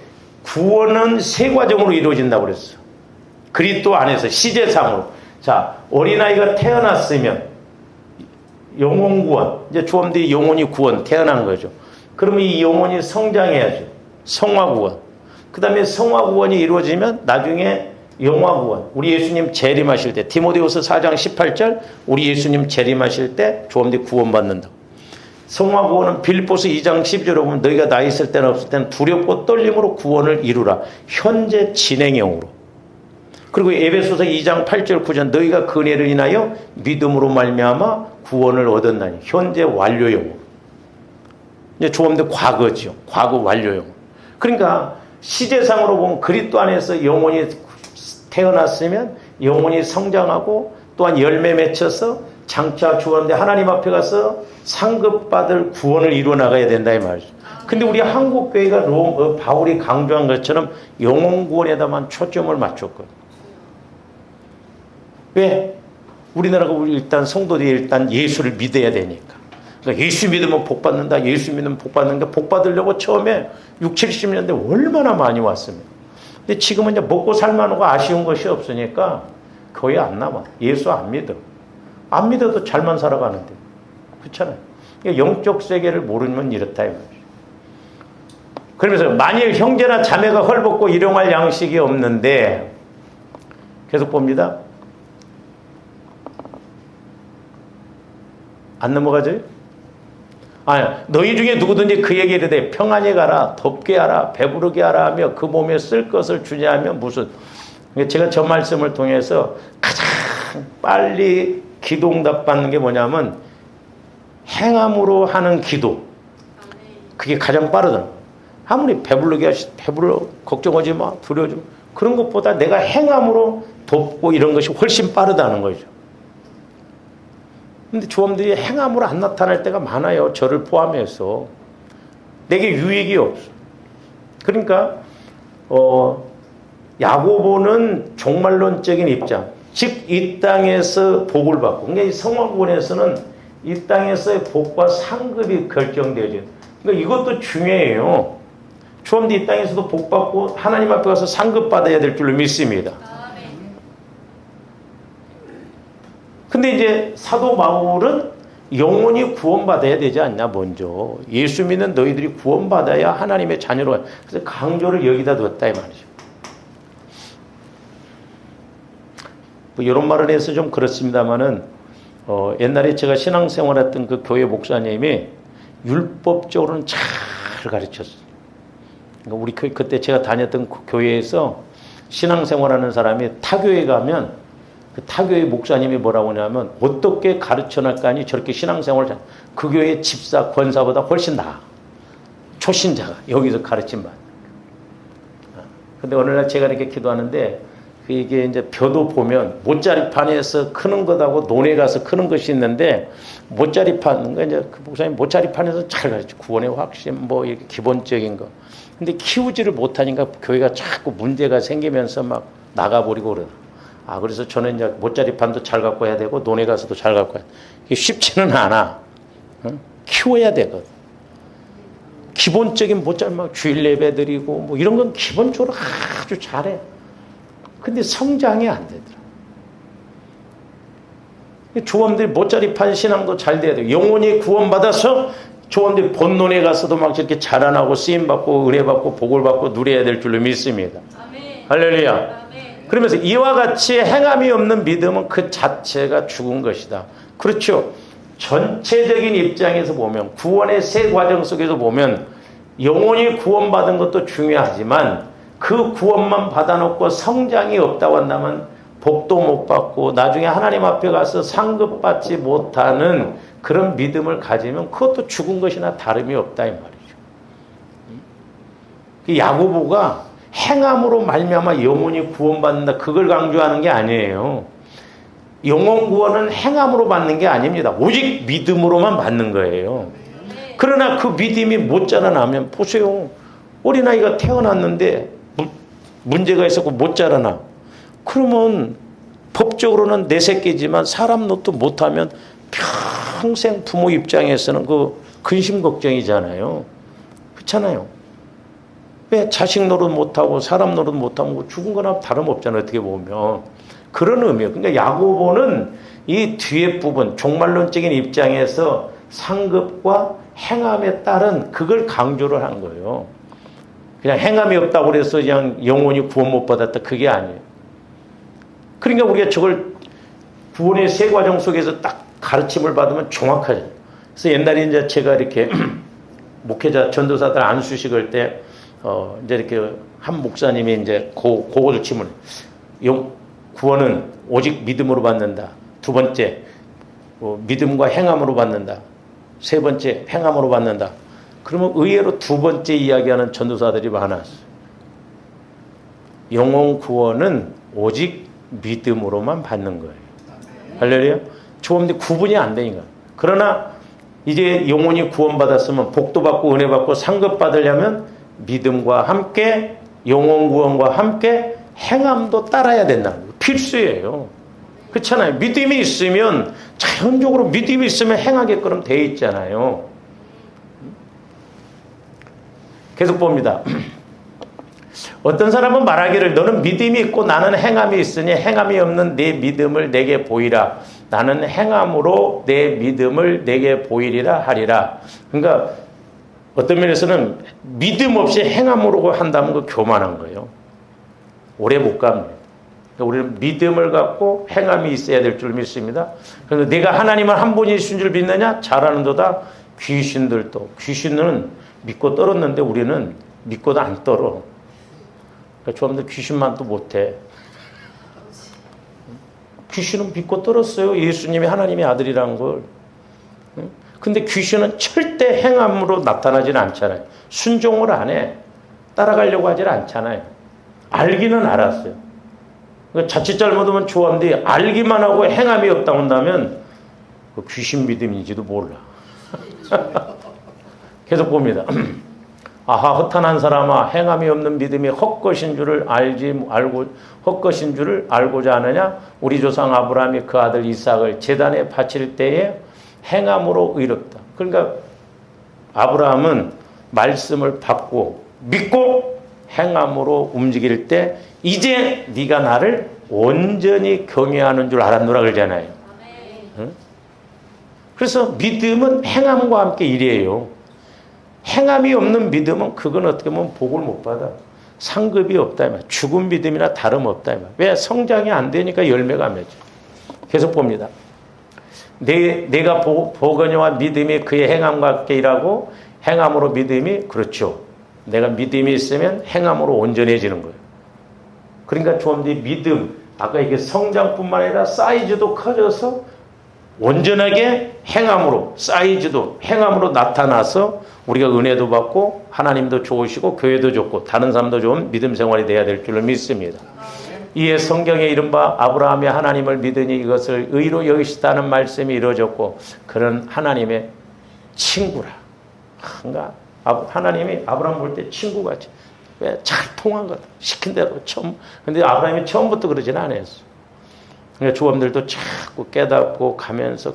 구원은 세 과정으로 이루어진다고 그랬어. 그리스도 안에서 시제상으로. 자, 어린아이가 태어났으면 영혼 구원. 이제 주엄들이 영혼이 구원 태어난 거죠. 그러면 이 영혼이 성장해야죠. 성화 구원. 그 다음에 성화 구원이 이루어지면 나중에 영화 구원. 우리 예수님 재림하실 때 디모데후서 4장 18절 우리 예수님 재림하실 때 주엄들이 구원받는다. 성화 구원은 빌립보서 2장 12절에 보면 너희가 나 있을 때는 없을 때는 두렵고 떨림으로 구원을 이루라. 현재 진행형으로. 그리고 에베소서 2장 8절 9절 너희가 그 은혜를 인하여 믿음으로 말미암아 구원을 얻었나니. 현재 완료형으로. 이제 조금더 과거죠. 과거 완료형. 그러니까 시제상으로 보면 그리스도 안에서 영혼이 태어났으면 영혼이 성장하고 또한 열매 맺혀서 장차 주었는데 하나님 앞에 가서 상급받을 구원을 이루어 나가야 된다 이 말이죠. 근데 우리 한국 교회가 바울이 강조한 것처럼 영혼 구원에다만 초점을 맞췄거든요. 왜? 우리나라가 일단 성도들이 일단 예수를 믿어야 되니까. 그러니까 예수 믿으면 복 받는다. 예수 믿으면 복 받는다. 복 받으려고 처음에 6, 70년대 얼마나 많이 왔습니다. 근데 지금은 이제 먹고 살만하고 아쉬운 것이 없으니까 거의 안 남아. 예수 안 믿어. 안 믿어도 잘만 살아가는데. 그렇잖아요. 영적 세계를 모르면 이렇다 이 말이죠. 그러면서 만일 형제나 자매가 헐벗고 일용할 양식이 없는데 계속 봅니다. 안 넘어가죠? 너희 중에 누구든지 그에게 이르되 평안히 가라, 덥게 하라, 배부르게 하라 하며 그 몸에 쓸 것을 주냐 하면 무슨. 제가 저 말씀을 통해서 가장 빨리 기도응답 받는 게 뭐냐면 행함으로 하는 기도. 그게 가장 빠르더라고요. 아무리 배부르게 배불러 걱정하지 마, 두려워하지 마. 그런 것보다 내가 행함으로 돕고 이런 것이 훨씬 빠르다는 거죠. 근데 조엄들이 행함으로 안 나타날 때가 많아요. 저를 포함해서. 내게 유익이 없어. 그러니까 야고보는 종말론적인 입장. 즉 이 땅에서 복을 받고. 그러니까 이 성화구원에서는 이 땅에서의 복과 상급이 결정되죠. 그러니까 이것도 중요해요. 조엄들이 이 땅에서도 복 받고 하나님 앞에 가서 상급 받아야 될 줄로 믿습니다. 근데 이제 사도 바울은 영혼이 구원받아야 되지 않냐 먼저. 예수 믿는 너희들이 구원받아야 하나님의 자녀로. 그래서 강조를 여기다 뒀다 이 말이죠. 뭐 이런 말을 해서 좀 그렇습니다만은 옛날에 제가 신앙생활했던 그 교회 목사님이 율법적으로는 잘 가르쳤어요. 그러니까 우리 그때 제가 다녔던 그 교회에서 신앙생활하는 사람이 타 교회 가면 그 타교의 목사님이 뭐라고 하냐면 어떻게 가르쳐놨까니 저렇게 신앙생활을 그 교회 집사 권사보다 훨씬 나아. 초신자가 여기서 가르침 받는. 근데 어느 날 제가 이렇게 기도하는데 이게 이제 벼도 보면 못자리판에서 크는 것하고 논에 가서 크는 것이 있는데 못자리판, 그러니까 이제 그 목사님 못자리판에서 잘 가르쳐. 구원의 확신 뭐 이렇게 기본적인 거. 근데 키우지를 못하니까 교회가 자꾸 문제가 생기면서 막 나가버리고 그러더라고요. 그래서 저는 이제 못자리판도 잘 갖고 해야 되고 논에 가서도 잘 갖고 해야 돼. 이게 쉽지는 않아. 키워야 되거든. 기본적인 못자리 막 주일 예배 드리고 뭐 이런 건 기본적으로 아주 잘해. 근데 성장이 안 되더라. 조원들이 못자리판 신앙도 잘 돼야 돼. 영혼이 구원받아서 조원들이 본론에 가서도 막 이렇게 자라나고 쓰임받고 은혜받고 복을 받고 누려야 될 줄로 믿습니다. 아멘. 할렐루야. 아멘. 그러면서 이와 같이 행함이 없는 믿음은 그 자체가 죽은 것이다. 그렇죠. 전체적인 입장에서 보면 구원의 세 과정 속에서 보면 영혼이 구원받은 것도 중요하지만 그 구원만 받아놓고 성장이 없다고 한다면 복도 못 받고 나중에 하나님 앞에 가서 상급받지 못하는 그런 믿음을 가지면 그것도 죽은 것이나 다름이 없다 이 말이죠. 야고보가 행함으로 말미암아 영혼이 구원받는다 그걸 강조하는 게 아니에요. 영혼 구원은 행함으로 받는 게 아닙니다. 오직 믿음으로만 받는 거예요. 그러나 그 믿음이 못 자라나면 보세요. 어린아이가 태어났는데 문제가 있었고 못 자라나. 그러면 법적으로는 내 새끼지만 사람 노릇도 못하면 평생 부모 입장에서는 그 근심 걱정이잖아요. 그렇잖아요. 왜 자식 노릇 못하고 사람 노릇 못하고 죽은 거나 다름없잖아요. 어떻게 보면. 그런 의미예요. 그러니까 야고보는 이 뒤에 부분 종말론적인 입장에서 상급과 행함에 따른 그걸 강조를 한 거예요. 그냥 행함이 없다고 그래서 그냥 영혼이 구원 못 받았다 그게 아니에요. 그러니까 우리가 저걸 구원의 세 과정 속에서 딱 가르침을 받으면 정확하죠. 그래서 옛날에 이제 제가 이렇게 목회자 전도사들 안수식을 때 이제 이렇게 한 목사님이 이제 고고질침을 구원은 오직 믿음으로 받는다. 두 번째 믿음과 행함으로 받는다. 세 번째 행함으로 받는다. 그러면 의외로 두 번째 이야기하는 전도사들이 많았어요. 영혼 구원은 오직 믿음으로만 받는 거예요. 할렐루야. 좋은데 구분이 안 되니까. 그러나 이제 영혼이 구원받았으면 복도 받고 은혜 받고 상급 받으려면 믿음과 함께 영혼 구원과 함께 행함도 따라야 된다는 거예요. 필수예요. 그렇잖아요. 믿음이 있으면 자연적으로 믿음이 있으면 행하게끔 돼 있잖아요. 계속 봅니다. 어떤 사람은 말하기를 너는 믿음이 있고 나는 행함이 있으니 행함이 없는 내 믿음을 내게 보이라. 나는 행함으로 내 믿음을 내게 보이리라 하리라. 그러니까 어떤 면에서는 믿음 없이 행함으로 한다면 그 교만한 거예요. 오래 못 갑니다. 그러니까 우리는 믿음을 갖고 행함이 있어야 될 줄 믿습니다. 그래서 내가 하나님은 한 분이신 줄 믿느냐? 잘하는도다. 귀신들도. 귀신은 믿고 떨었는데 우리는 믿고도 안 떨어. 그러니까 저놈들 귀신만 또 못해. 귀신은 믿고 떨었어요. 예수님이 하나님의 아들이라는 걸. 근데 귀신은 절대 행함으로 나타나지는 않잖아요. 순종을 안 해. 따라가려고 하질 않잖아요. 알기는 알았어요. 자칫 잘못하면 좋아하는데 알기만 하고 행함이 없다 온다면 그 귀신 믿음인지도 몰라. 계속 봅니다. 아하 허탄한 사람아 행함이 없는 믿음이 헛것인 줄을 헛것인 줄을 알고자 하느냐? 우리 조상 아브라함이 그 아들 이삭을 제단에 바칠 때에 행함으로 의롭다. 그러니까 아브라함은 말씀을 받고 믿고 행함으로 움직일 때 이제 네가 나를 온전히 경외하는 줄 알았노라 그러잖아요. 응? 그래서 믿음은 행함과 함께 일이에요. 행함이 없는 믿음은 그건 어떻게 보면 복을 못 받아. 상급이 없다. 죽은 믿음이나 다름없다. 왜? 성장이 안 되니까 열매가 맺어. 계속 봅니다. 내가 보거니와 믿음이 그의 행함과 함께 일하고 행함으로 믿음이 그렇죠. 내가 믿음이 있으면 행함으로 온전해지는 거예요. 그러니까 좀 더 믿음, 아까 이게 성장뿐만 아니라 사이즈도 커져서 온전하게 행함으로, 사이즈도 행함으로 나타나서 우리가 은혜도 받고 하나님도 좋으시고 교회도 좋고 다른 사람도 좋은 믿음 생활이 돼야 될 줄을 믿습니다. 이에 성경에 이른바 아브라함이 하나님을 믿으니 이것을 의로 여기시다는 말씀이 이루어졌고 그는 하나님의 친구라. 그러니까 하나님이 아브라함 볼 때 친구같이 왜 잘 통한 거다. 시킨 대로 처음. 근데 아브라함이 처음부터 그러지는 않았어. 그러니까 조원들도 자꾸 깨닫고 가면서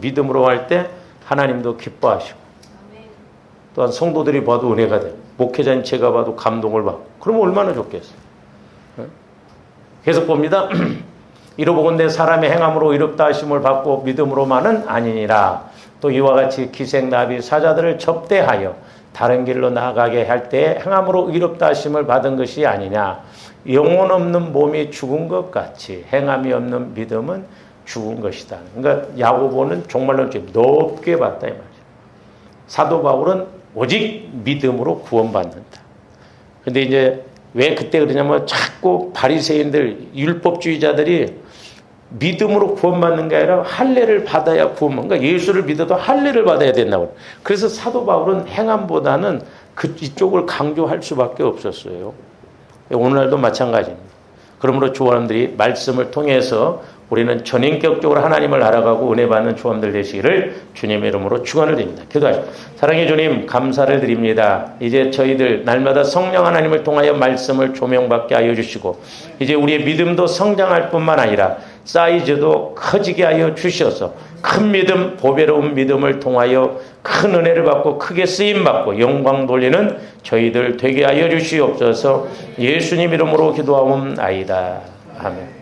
믿음으로 할 때 하나님도 기뻐하시고 또한 성도들이 봐도 은혜가 돼요. 목회자인 제가 봐도 감동을 받고 그러면 얼마나 좋겠어요. 계속 봅니다. 이로보건대 사람의 행함으로 의롭다 하심을 받고 믿음으로만은 아니니라. 또 이와 같이 기생나비 사자들을 접대하여 다른 길로 나아가게 할 때 행함으로 의롭다 하심을 받은 것이 아니냐. 영혼 없는 몸이 죽은 것 같이 행함이 없는 믿음은 죽은 것이다. 그러니까 야고보는 정말로 높게 봤다 이 말이죠. 사도 바울은 오직 믿음으로 구원받는다. 근데 이제 왜 그때 그러냐면 자꾸 바리새인들 율법주의자들이 믿음으로 구원받는 게 아니라 할례를 받아야 구원. 그러니까 예수를 믿어도 할례를 받아야 된다고. 그래서 사도 바울은 행함보다는 이쪽을 강조할 수밖에 없었어요. 오늘날도 마찬가지입니다. 그러므로 조원들이 말씀을 통해서 우리는 전인격적으로 하나님을 알아가고 은혜 받는 조원들 되시기를 주님의 이름으로 축원을 드립니다. 기도하시죠. 사랑의 주님 감사를 드립니다. 이제 저희들 날마다 성령 하나님을 통하여 말씀을 조명받게 하여 주시고 이제 우리의 믿음도 성장할 뿐만 아니라 사이즈도 커지게 하여 주셔서 큰 믿음, 보배로운 믿음을 통하여 큰 은혜를 받고 크게 쓰임받고 영광 돌리는 저희들 되게 하여 주시옵소서. 예수님 이름으로 기도하옵나이다. 아멘.